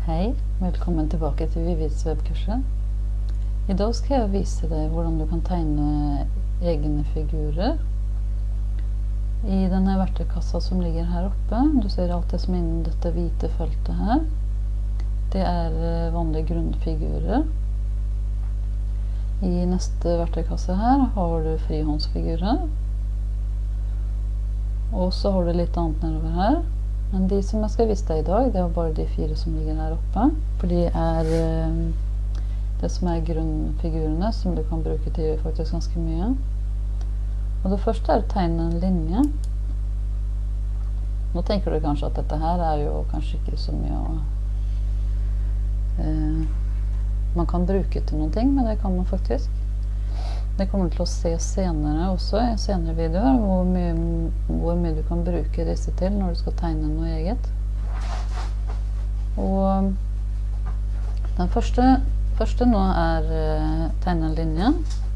Hei, velkommen tilbake til Vivis webkurset. I dag skal jeg vise deg hvordan du kan tegne egne figurer i denne verktøykassa som ligger her oppe. Du ser alt det som er innen dette hvite feltet her. Det er vanlige grunnfigurer. I neste verktøykasse her har du frihåndsfigurer. Og så har du litt annet nedover her. Men de som jeg skal vise deg i dag, det er bare de 4 som ligger her oppe. For de er det som er grunnfigurene, som du kan bruke til faktisk ganske mye. Og det første er å tegne en linje. Nå tenker du kanskje at dette her er jo kanskje ikke så mye man kan bruke til noen ting, men det kan man faktisk. Det kommer til å se senere også, i senere videoer, hvor mye du kan bruke disse til når du skal tegne noe eget. Og den første nå er tegne en linje.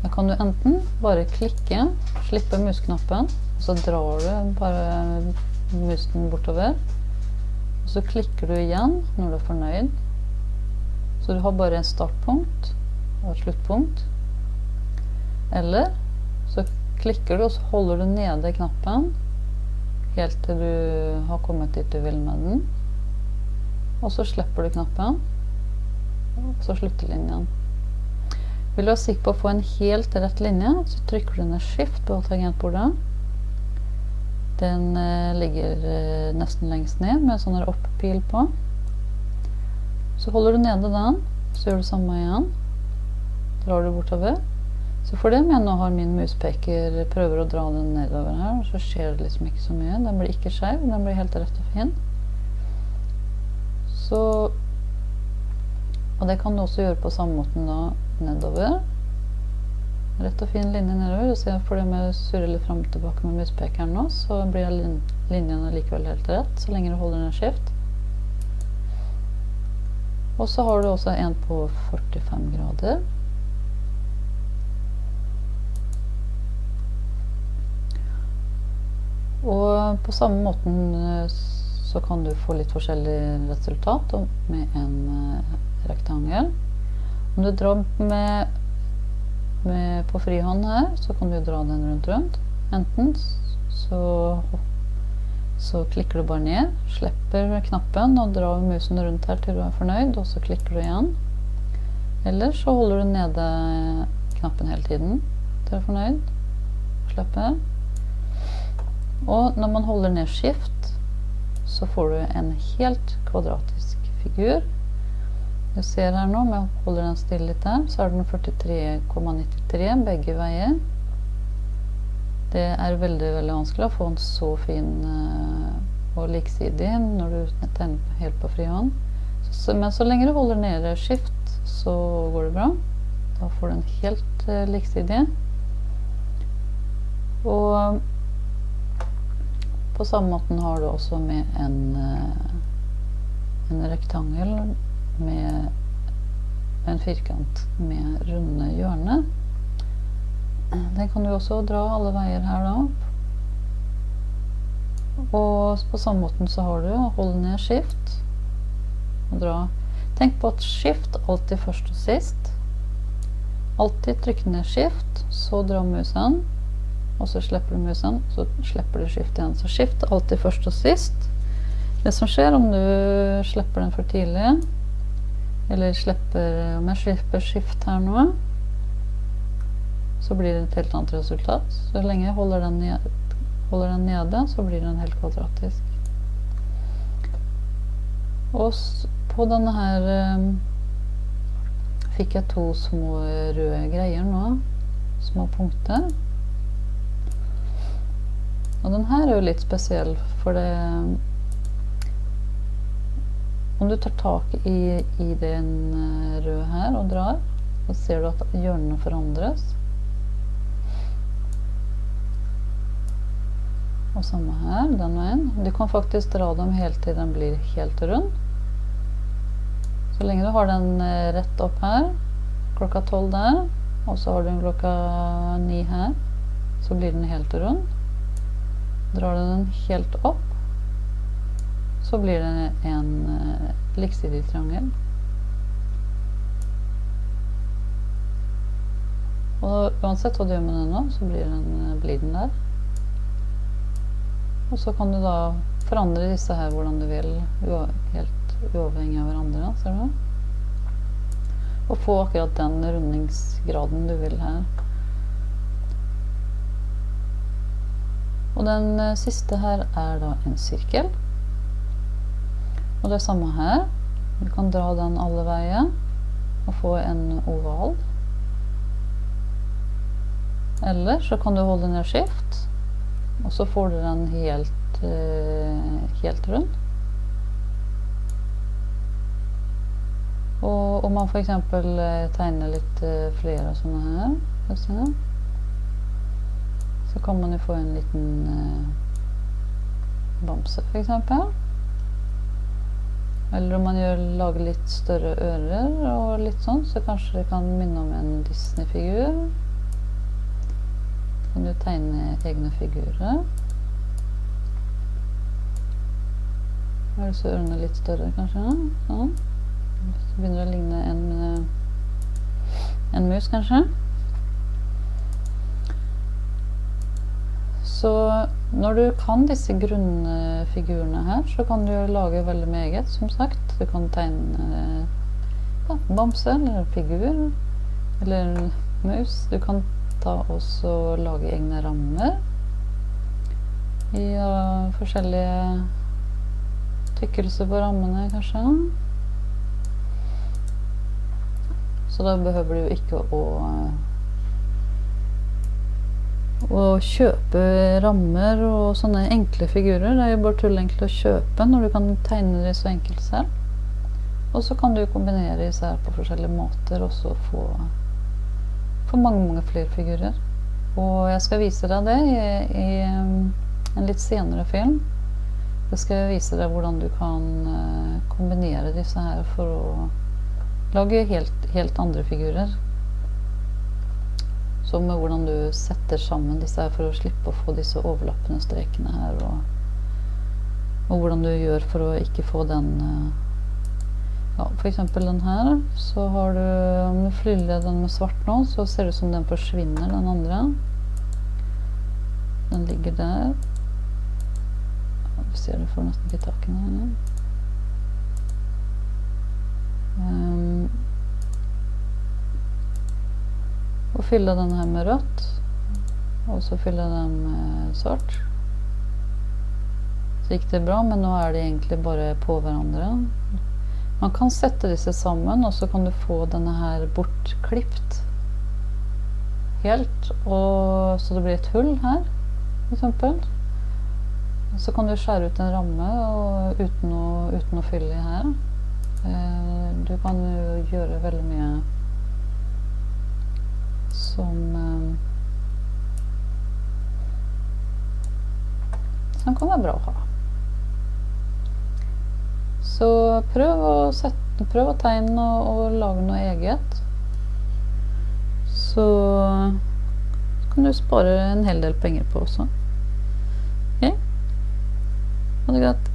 Da kan du enten bare klikke, slippe musknappen, og så drar du bare musen bortover. Og så klikker du igjen når du er fornøyd. Så du har bare en startpunkt og et sluttpunkt. Eller så klikker du og så holder du nede knappen helt til du har kommet dit du vil med den. Og så slipper du knappen, og så slutter linjen. Vil du være sikker på å få en helt rett linje, så trykker du ned Shift på tangentbordet. Den ligger nesten lengst ned med sånn opp-pil på. Så holder du nede den, så gjør du samme igjen. Drar du bortover. Så for det med nå har min muspeker prøver å dra den nedover her, og så skjer det liksom ikke så mye. Den blir ikke skjev, den blir helt rett og fin. Så, og det kan du også gjøre på samme måten da nedover. Rett og fin linje nedover, og så for det med å surre litt frem og tilbake med muspekeren nå, så blir linjen likevel helt rett, så lenge du holder den skift. Og så har du også en på 45 grader. Og på samme måten så kan du få litt forskjellig resultat med en rektangel. Om du drar med på frihånd her, så kan du dra den rundt. Enten så klikker du bare ned, slipper knappen og drar musen rundt her til du er fornøyd, og så klikker du igjen. Eller så holder du nede knappen hele tiden til du er fornøyd, slipper. Og når man holder ned Shift, så får du en helt kvadratisk figur. Du ser her nå, med å holde den stille litt der, så er den 43,93 begge veier. Det er veldig, veldig vanskelig å få en så fin og liksidig når du tenner helt på frihånd. Men så lenge du holder nede Shift, så går det bra. Da får du en helt liksidig. Og på samme måten har du også med en rektangel med en firkant med runde hjørner. Den kan du også dra alle veier her da. Og på samme måten så har du hold ned Shift og dra. Tenk på at Shift alltid først og sist. Alltid trykk ned Shift, så dra musen. Og så slipper du musen, så slipper du Shift igjen. Så Shift alltid først og sist. Det som skjer om du slipper den for tidlig, eller om jeg slipper Shift her nå, så blir det et helt annet resultat. Så lenge jeg holder den nede, så blir den helt kvadratisk. Og på denne her fikk jeg 2 små røde greier nå, små punkter. Og den her er jo litt spesiell, for det om du tar tak i den røde her og drar, så ser du at hjørnene forandres. Og samme her, den veien. Du kan faktisk dra dem helt til den blir helt rund. Så lenge du har den rett opp her, klokka 12 der, og så har du den klokka 9 her, så blir den helt rund. Drar du den helt opp, så blir det en liksidig triangel. Og uansett hva du gjør med den nå, så blir den der. Og så kan du da forandre disse her hvordan du vil, helt uavhengig av hverandre, ser du? Og få akkurat den rundingsgraden du vil her. Og den siste her er da en sirkel. Og det er samme her. Du kan dra den alle veier og få en oval. Eller så kan du holde ned skift, og så får du den helt rund. Og om man for eksempel tegner litt flere sånne her, så kan man jo få en liten bamse for eksempel. Eller om man lager litt større ører og litt sånn, så kanskje det kan minne om en Disney-figur. Kan du tegne egne figurer. Er det så ørene litt større kanskje? Sånn. Så begynner det å ligne en mus kanskje. Så når du kan disse grunnfigurene her, så kan du lage veldig meget, som sagt. Du kan tegne en bamse, eller en figur, eller en mus. Du kan ta også lage egne rammer i forskjellige tykkelser på rammene, kanskje. Så da behøver du ikke å kjøpe rammer og sånne enkle figurer. Det er jo bare tull enkelt å kjøpe når du kan tegne det så enkelt selv. Og så kan du kombinere disse her på forskjellige måter, og så få mange flere figurer. Og jeg skal vise deg det i en litt senere film. Jeg skal vise deg hvordan du kan kombinere disse her for å lage helt andre figurer. Så med hvordan du setter sammen disse her for å slippe å få disse overlappende strekene her, og hvordan du gjør for å ikke få den, ja, for eksempel den her, så har du, om du fyller den med svart nå, så ser det ut som den forsvinner, den andre. Den ligger der. Vi ser du får nesten ikke tak i den her. Og fylle den her med rødt, og så fylle den med svart. Så gikk det bra, men nå er de egentlig bare på hverandre. Man kan sette disse sammen, og så kan du få denne her bortklipt helt, og så det blir et hull her, for eksempel. Så kan du skjære ut en ramme og uten å fylle i her. Du kan jo gjøre veldig mye som kan være bra å ha. Så prøv å tegne og lage noe eget. Så kan du spare en hel del penger på også. Ok? Ha det greit.